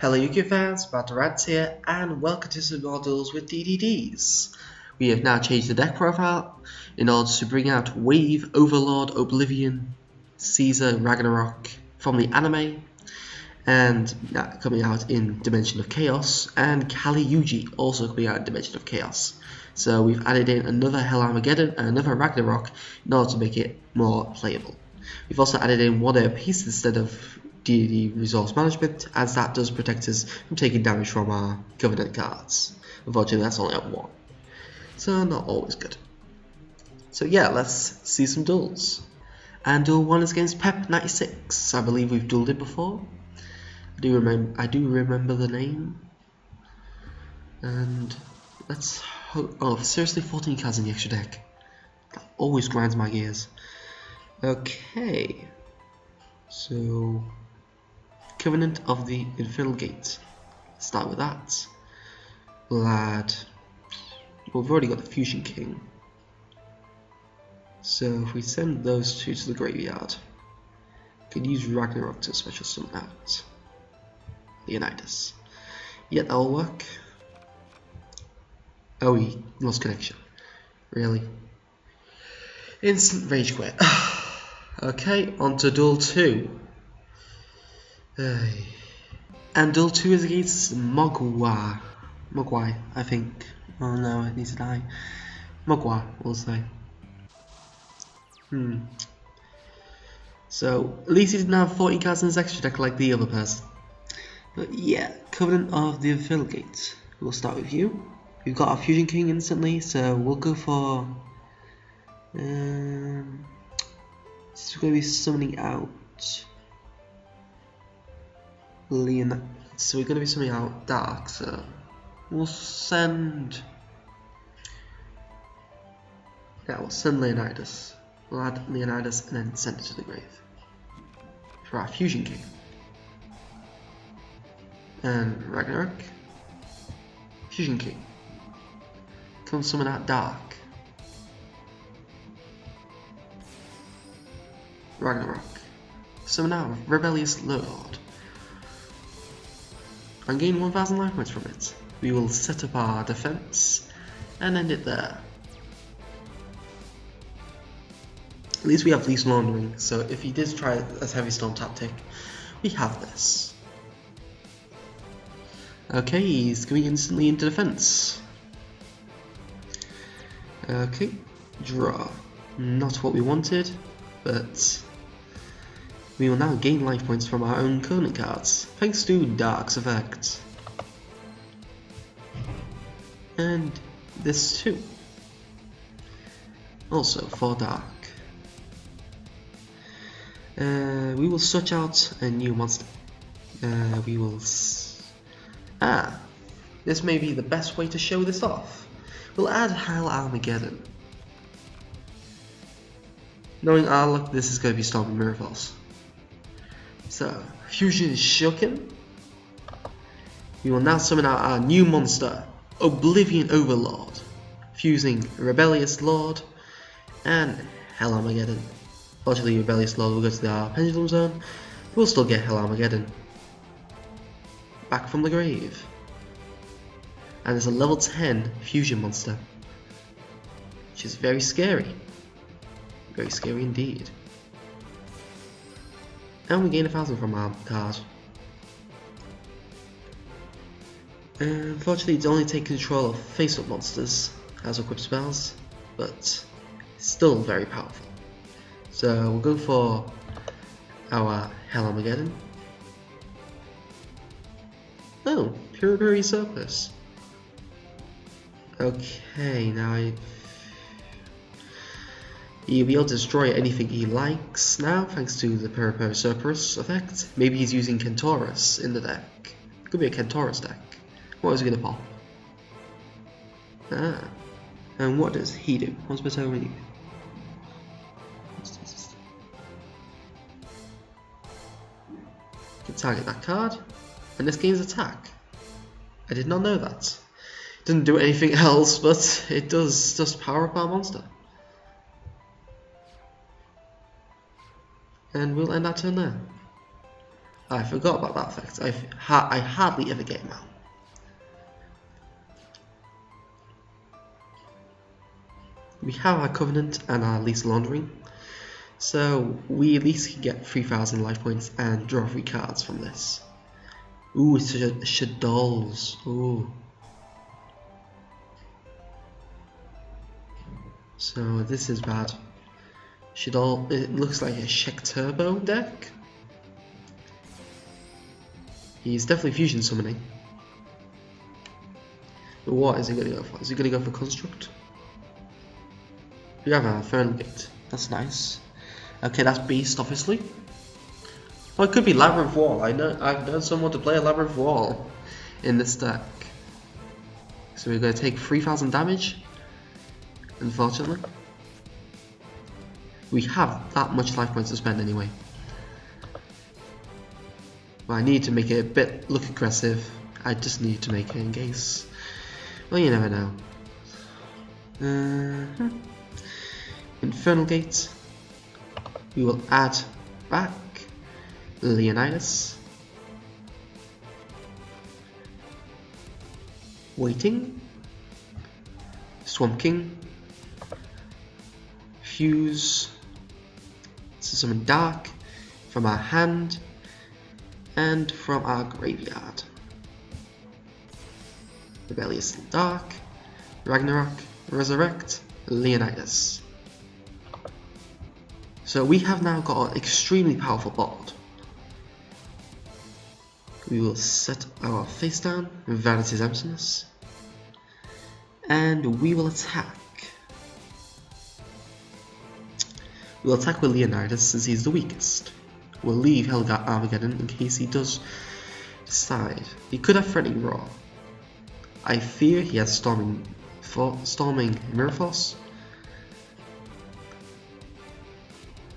Hello UK fans, Rats here, and welcome to some more Duels with DDDs. We have now changed the deck profile in order to bring out Wave, Overlord, Oblivion, Caesar, Ragnarok from the anime, and that coming out in Dimension of Chaos, and Kali Yuga also coming out in Dimension of Chaos. So we've added in another Hell Armageddon and another Ragnarok in order to make it more playable. We've also added in one air piece instead of DDD resource management, as that does protect us from taking damage from our Covenant cards. Unfortunately, that's only at 1, so not always good. So yeah, let's see some duels. And duel 1 is against Pep96. I believe we've duelled it before. I do remember the name. And let's hope. Oh, seriously, 14 cards in the extra deck. That always grinds my gears. Okay, so Covenant of the Infernal Gate. Start with that. We'll add. Well, we've already got the Fusion King. So if we send those two to the graveyard, we can use Ragnarok to special summon out Hieratics. Yeah, that'll work. Oh, he lost connection. Really? Instant Ragequit. Okay, on to Duel 2. And Duel 2 is against Mogwai, I think. Oh no, it needs to die. Mogwai, we'll say. So, at least he didn't have 14 cards in his extra deck like the other person. But yeah, Covenant of the Infernal Gate. We'll start with you. We've got our Fusion King instantly, so we'll go for... so we're going to be summoning out... So we're going to be summoning out Dark, so we'll send... Yeah, we'll send Leonidas. We'll add Leonidas and then send it to the grave for our Fusion King. And Ragnarok, Fusion King. Come summon out Dark. Ragnarok. Summon out Rebellious Lord. And gain 1000 life points from it. We will set up our defense and end it there. At least we have Least Laundering, so if he did try as Heavy Storm tactic, we have this. Okay, he's going instantly into defense. Okay, draw. Not what we wanted, but we will now gain life points from our own Covenant cards, thanks to Dark's effect. And this too. Also for Dark. We will search out a new monster. We will... this may be the best way to show this off. We'll add Hell Armageddon. Knowing our luck, this is going to be Storm Miracles. So, Fusion is shooken. We will now summon out our new monster, Oblivion Overlord, fusing Rebellious Lord and Hell Armageddon. Fortunately, Rebellious Lord will go to our Pendulum Zone. We'll still get Hell Armageddon back from the grave. And it's a level 10 fusion monster, which is very scary. Very scary indeed. And we gain 1000 from our card. And unfortunately, it only takes control of face-up monsters as equipped spells, but still very powerful. So we'll go for our Hell Armageddon. Oh, Pure Surplus. Okay, now he'll be able to destroy anything he likes now, thanks to the Pure Surplus effect. Maybe he's using Kentaurus in the deck. Could be a Kentaurus deck. What is he gonna pop? And what does he do? What's better than you? Can target that card, and this gains attack. I did not know that. It doesn't do anything else, but it does just power up our monster. And we'll end our turn there. I forgot about that effect. I hardly ever get him out. We have our Covenant and our Least Laundering, so we at least can get 3,000 life points and draw 3 cards from this. Ooh, it's Shaddolls. Ooh. So this is bad. Shaddolls, it looks like a Shek Turbo deck. He's definitely fusion summoning. But what is he going to go for? Is he going to go for Construct? We have a Heraldic. That's nice. Okay, that's Beast, obviously. Well, it could be Labyrinth Wall. I've known someone to play a Labyrinth Wall in this deck. So we're going to take 3,000 damage. Unfortunately, we have that much life points to spend anyway. But I need to make it a bit look aggressive. I just need to make it in case. Well, you never know. Infernal Gate. We will add back Leonidas. Waiting. Swamp King. Fuse. So summon Dark from our hand and from our graveyard. Rebellious Dark. Ragnarok. Resurrect. Leonidas. So we have now got an extremely powerful board. We will set our face down with Vanity's Emptiness, and we will attack. We'll attack with Leonidas since he's the weakest. We'll leave Helga Armageddon in case he does decide. He could have Threatening Roar. I fear he has Storming Mirror Force.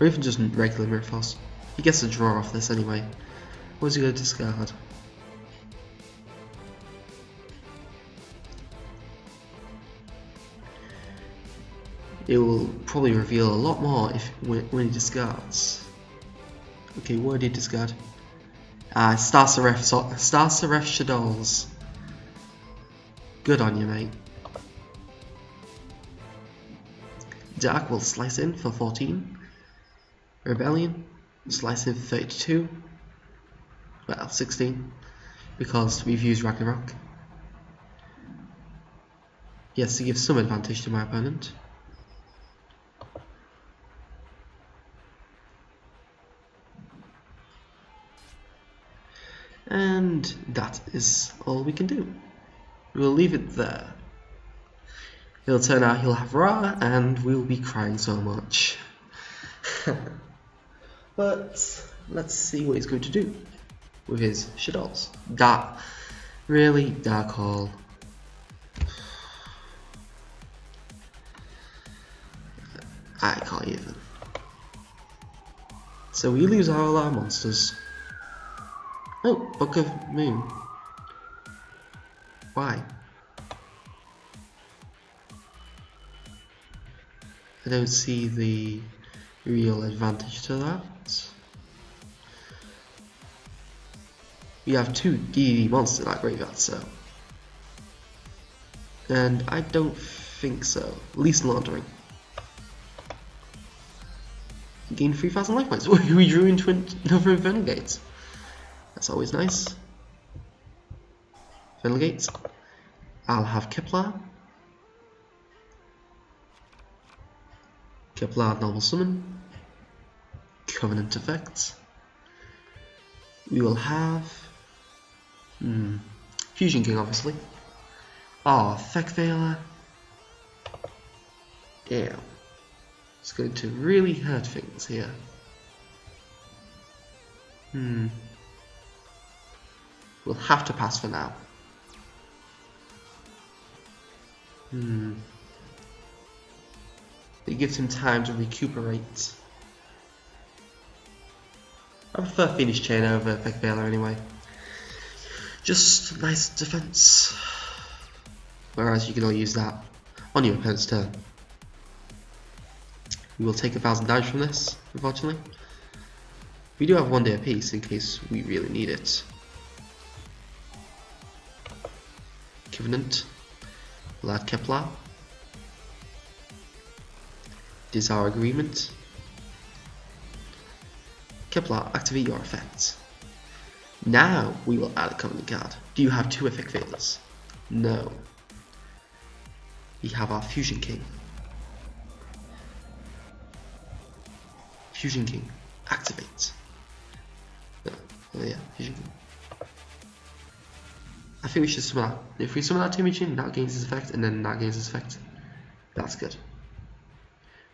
Or even just regular Mirror Force. He gets a draw off this anyway. What is he going to discard? It will probably reveal a lot more when he discards. Okay, what did he discard? Star Seraph Shaddolls. Good on you, mate. Dark will slice in for 14. Rebellion, slice in 32, well 16, because we've used Ragnarok. Yes, to give some advantage to my opponent. And that is all we can do. We'll leave it there. It'll turn out he'll have Ra, and we'll be crying so much. But let's see what he's going to do with his Shaddolls. Really Dark Hall. I can't even. So we lose all our monsters. Oh, Book of Moon. Why? I don't see the real advantage to that. We have 2 DDD monsters in our graveyard, so. And I don't think so. Least Laundering. Gain 3,000 life points. We drew into another Infernal Gate. That's always nice. Infernal Gate. I'll have Kepler. Kepler Normal Summon. Covenant Effect. We will have Fusion King, obviously. Oh, Effect Veiler. Damn. It's going to really hurt things here. We'll have to pass for now. It gives him time to recuperate. I prefer Phoenix Chain over Effect Veiler anyway. Just nice defense. Whereas you can only use that on your opponent's turn. We will take 1,000 damage from this, unfortunately. We do have 1 day apiece in case we really need it. Covenant. We'll add Kepler. Desire Agreement. Kepler, activate your effects. Now we will add a Covenant card. Do you have 2 effect failures? No. We have our Fusion King. Fusion King, activate. Oh yeah, Fusion King. I think we should summon that. If we summon that Timujin, that gains its effect, and then that gains its effect. That's good.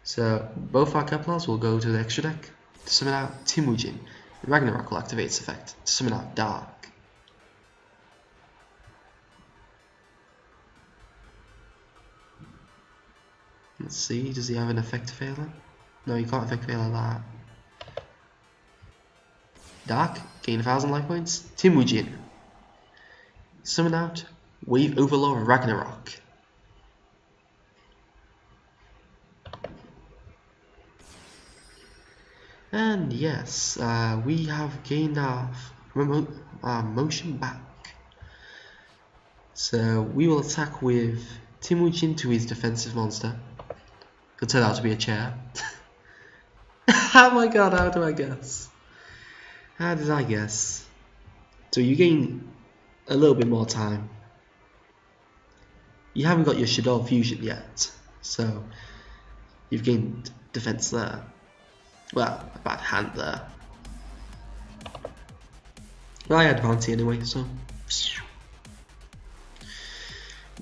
So both our Keplers will go to the extra deck to summon out Timujin. Ragnarok will activate its effect to summon out Dark. Let's see, does he have an effect failure? No, he can't effect failure that. Dark, gain 1000 life points. Timujin. Summon out Wave Overlord Ragnarok. And yes, we have gained our motion back. So we will attack with Timujin to his defensive monster. Could turn out to be a chair. Oh my god, how do I guess? How did I guess? So you gain a little bit more time. You haven't got your Shaddolls fusion yet, so you've gained defense there. Well, a bad hand there. Well, I had bounty anyway, so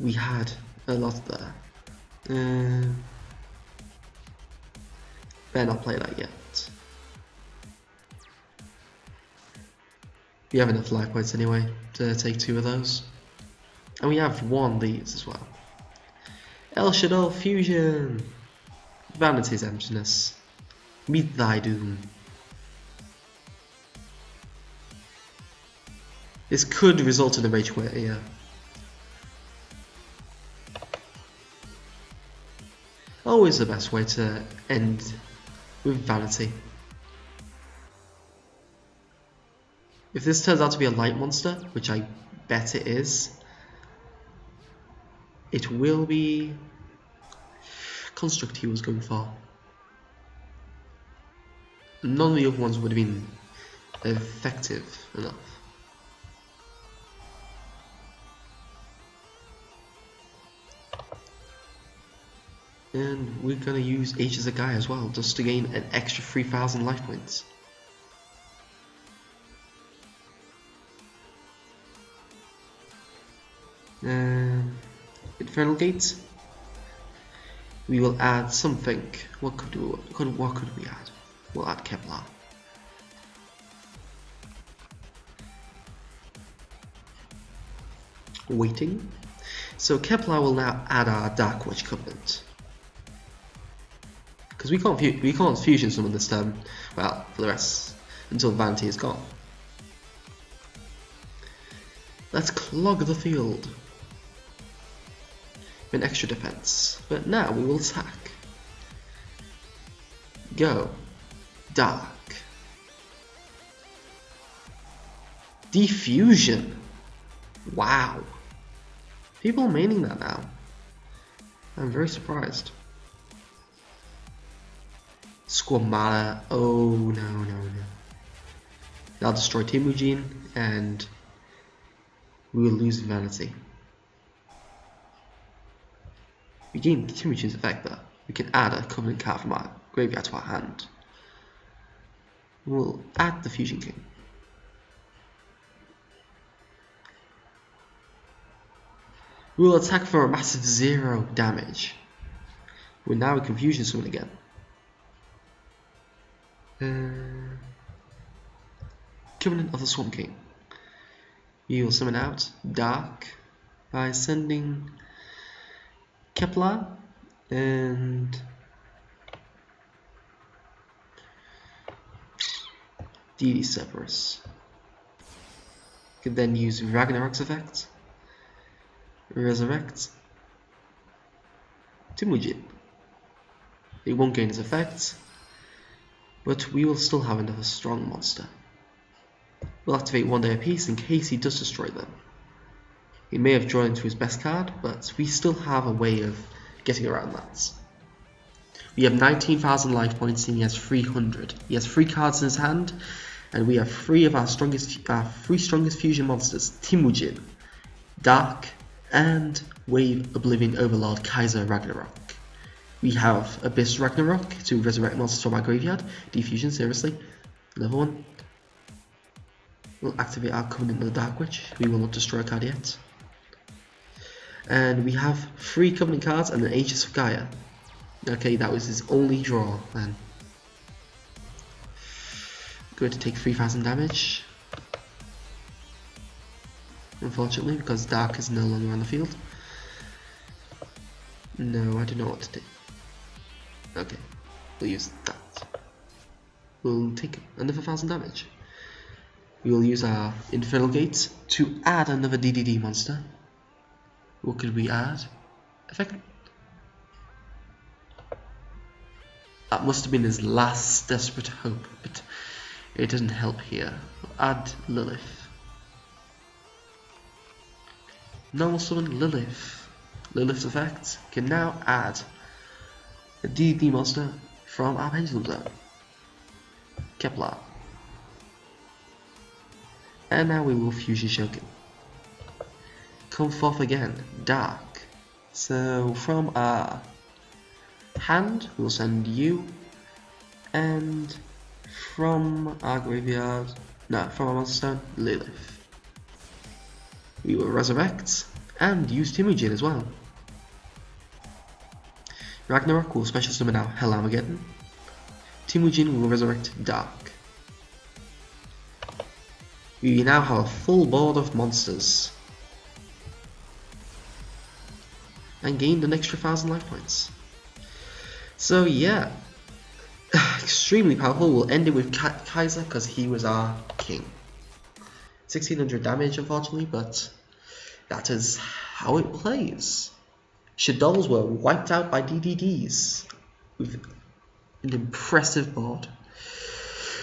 we had a lot there. Better not play that yet. We have enough life points anyway to take 2 of those. And we have 1 of these as well. El Shaddolls Fusion! Vanity's Emptiness. Meet thy doom. This could result in a Ragequit here. Always the best way to end with Vanity. If this turns out to be a light monster, which I bet it is, it will be Construct he was going for. None of the other ones would have been effective enough. And we're going to use H as a guy as well, just to gain an extra 3000 life points. Infernal Gate. We will add something. What could we add? We'll add Kepler. Waiting. So Kepler will now add our Dark Witch Covenant. Because we can't fusion summon this turn. Well, for the rest until Vanity is gone. Let's clog the field. An extra defense, but now we will attack. Go. Dark. Diffusion. Wow. People are maining that now. I'm very surprised. Squamata. Oh no. That'll destroy Timujin and we will lose Vanity. We gain Timujin's effect there. We can add a Covenant card from our graveyard to our hand. We'll add the Fusion King. We will attack for a massive 0 damage. Well, now we can fusion summon again. Covenant of the Swamp King. We will summon out Dark by sending Kepler and DDD Cerberus. Can then use Ragnarok's effect. Resurrect. Timujin. They won't gain his effect. but we will still have another strong monster. We'll activate 1 day apiece in case he does destroy them. He may have drawn into his best card, but we still have a way of getting around that. We have 19,000 life points and he has 300. He has 3 cards in his hand, and we have 3 of our three strongest fusion monsters: Temujin, Dark, and Wave Oblivion Overlord Ragnarok. We have Abyss Ragnarok to resurrect monsters from our graveyard. Defusion, seriously. Another one. We'll activate our Covenant of the Dark Witch. We will not destroy a card yet. And we have 3 Covenant cards and an Aegis of Gaia. Okay, that was his only draw then. Going to take 3,000 damage. Unfortunately, because Dark is no longer on the field. No, I don't know what to do. Okay, we'll use that. We'll take another 1,000 damage. We will use our Infernal Gate to add another DDD monster. What could we add? Effect. That must have been his last desperate hope, but it doesn't help here. We'll add Lilith. Normal summon Lilith. Lilith's effect can now add a DDD monster from our Pendulum zone. Kepler. And now we will Fusion Shogun. Come forth again, Dark. So from our hand, we'll send you, and from our graveyard, from our monster stone, Lilith. We will resurrect and use Temujin as well. Ragnarok will special summon out Hell Armageddon. Temujin will resurrect Dark. We now have a full board of monsters. And gained an extra 1,000 life points. So yeah, extremely powerful. We'll end it with Kaiser because he was our king. 1,600 damage unfortunately, but that is how it plays. Shaddolls were wiped out by DDDs with an impressive board.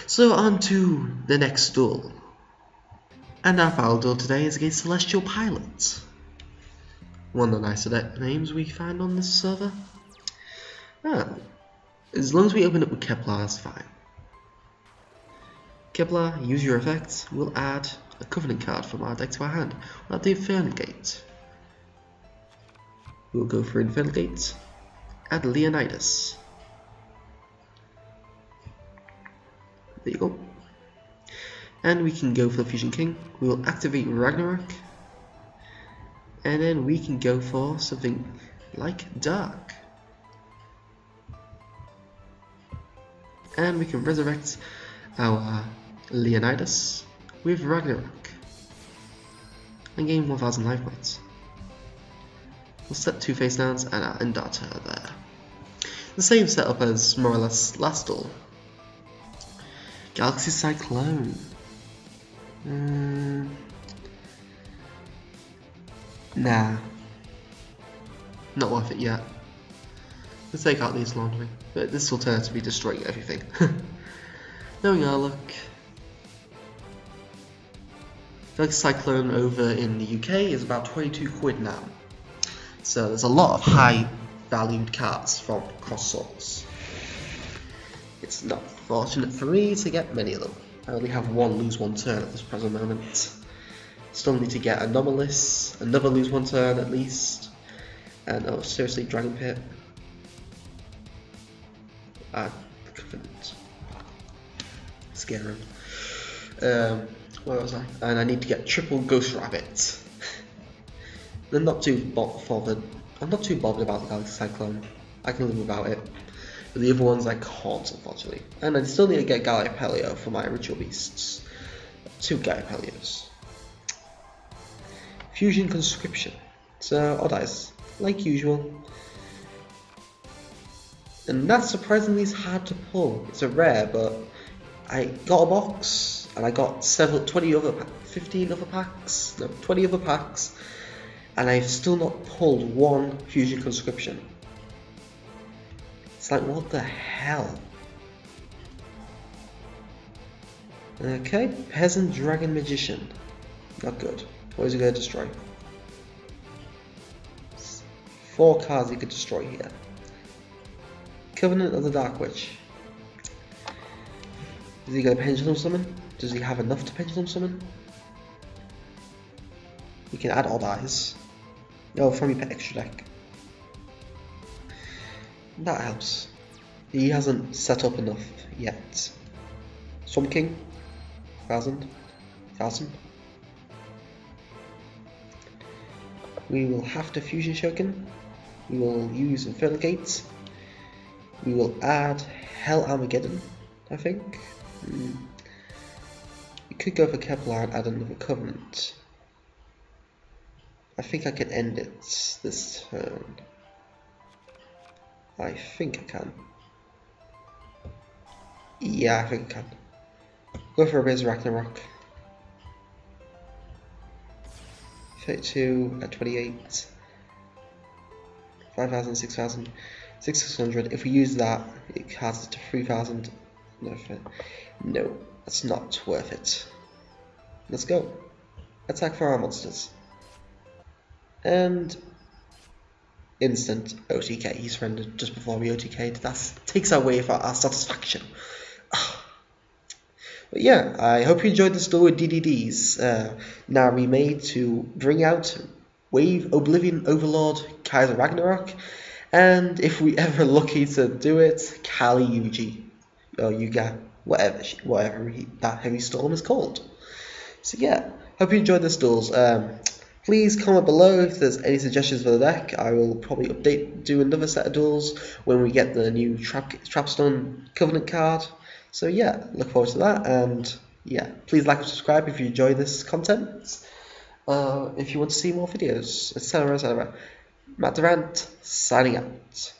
So on to the next duel. And our final duel today is against Celestial Pilot. One of the nicer names we find on this server. As long as we open it with Kepler, that's fine. Kepler, use your effects. We'll add a Covenant card from our deck to our hand. We'll add the Infernal Gate. We'll go for Infernal Gate. Add Leonidas. There you go. And we can go for the Fusion King. We will activate Ragnarok. And then we can go for something like Dark. And we can resurrect our Leonidas with Ragnarok. And gain 1,000 life points. We'll set 2 face downs and end our turn there. The same setup as more or less last duel. Galaxy Cyclone. Nah. Not worth it yet. Let's take out these laundry. But this will turn out to be destroying everything. Knowing our luck. Galaxy Cyclone over in the UK is about 22 quid now. So there's a lot of high valued cards from cross sorts. It's not fortunate for me to get many of them. I only have one lose one turn at this present moment. Still need to get Anomalous, another lose one turn at least. And oh seriously, Dragon Pit. Covenant. Scare him. Where was I? And I need to get triple Ghost Rabbit. I'm not too bothered about the Galaxy Cyclone. I can live without it. But the other ones I can't, unfortunately. And I still need to get Gallipelio for my Ritual Beasts. 2 Gallipelios. Fusion Conscription. So, odd eyes, like usual. And that surprisingly is hard to pull. It's a rare, but I got a box and I got 20 other packs, and I've still not pulled one Fusion Conscription. It's like, what the hell? Okay, Peasant Dragon Magician. Not good. What is he going to destroy? 4 cards he could destroy here. Covenant of the Dark Witch. Is he going to Pendulum Summon? Does he have enough to Pendulum Summon? He can add Odd Eyes. Oh, from your extra deck. That helps. He hasn't set up enough yet. Swamp King. 1000. We will have to Fusion Shogun. We will use Infernal Gates. We will add Hell Armageddon, I think. We could go for Kepler and add another Covenant. I think I can end it this turn. I think I can. Yeah, I think I can. Go for a base Ragnarok. 32 at 28. 5,000, 6,000, 6,600. If we use that, it has it to 3,000. No, that's not worth it. Let's go. Attack for our monsters. And instant OTK. He surrendered just before we OTK'd. That takes away from our satisfaction. But yeah, I hope you enjoyed the story with DDDs. Now remade to bring out Wave, Oblivion, Overlord, Kaiser Ragnarok, and if we ever lucky to do it, Kali Yuga, or Yuga, whatever that heavy storm is called. So yeah, hope you enjoyed this duels. Please comment below if there's any suggestions for the deck. I will probably do another set of duels when we get the new Trapstone Covenant card. So yeah, look forward to that, and yeah, please like and subscribe if you enjoy this content. If you want to see more videos, etc. Matt Durant, signing out.